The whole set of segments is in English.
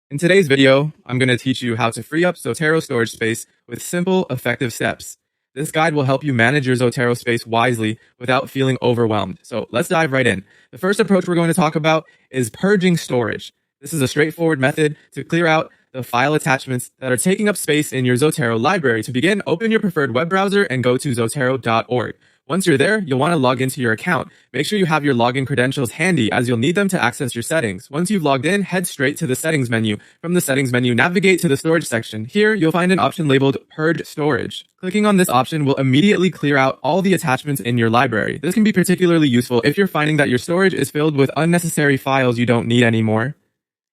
In today's video, I'm going to teach you how to free up Zotero storage space with simple, effective steps. This guide will help you manage your Zotero space wisely without feeling overwhelmed. So let's dive right in. The first approach we're going to talk about is purging storage. This is a straightforward method to clear out the file attachments that are taking up space in your Zotero library. To begin, open your preferred web browser and go to zotero.org. Once you're there, you'll want to log into your account. Make sure you have your login credentials handy as you'll need them to access your settings. Once you've logged in, head straight to the settings menu. From the settings menu, navigate to the storage section. Here, you'll find an option labeled Purge Storage. Clicking on this option will immediately clear out all the attachments in your library. This can be particularly useful if you're finding that your storage is filled with unnecessary files you don't need anymore.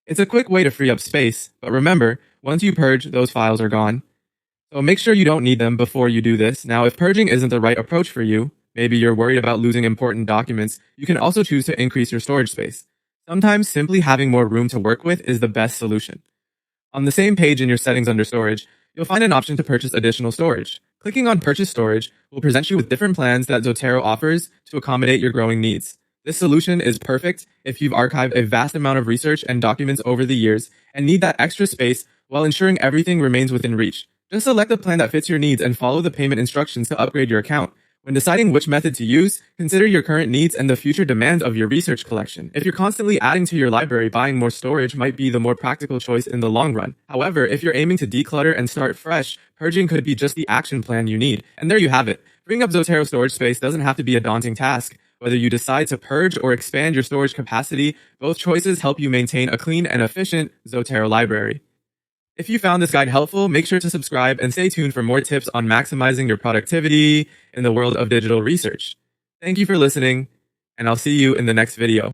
It's a quick way to free up space, but remember, once you purge, those files are gone. So make sure you don't need them before you do this. Now, if purging isn't the right approach for you, maybe you're worried about losing important documents, you can also choose to increase your storage space. Sometimes simply having more room to work with is the best solution. On the same page in your settings under storage, you'll find an option to purchase additional storage. Clicking on Purchase Storage will present you with different plans that Zotero offers to accommodate your growing needs. This solution is perfect if you've archived a vast amount of research and documents over the years and need that extra space while ensuring everything remains within reach. Just select a plan that fits your needs and follow the payment instructions to upgrade your account. When deciding which method to use, consider your current needs and the future demands of your research collection. If you're constantly adding to your library, buying more storage might be the more practical choice in the long run. However, if you're aiming to declutter and start fresh, purging could be just the action plan you need. And there you have it. Freeing up Zotero storage space doesn't have to be a daunting task. Whether you decide to purge or expand your storage capacity, both choices help you maintain a clean and efficient Zotero library. If you found this guide helpful, make sure to subscribe and stay tuned for more tips on maximizing your productivity in the world of digital research. Thank you for listening, and I'll see you in the next video.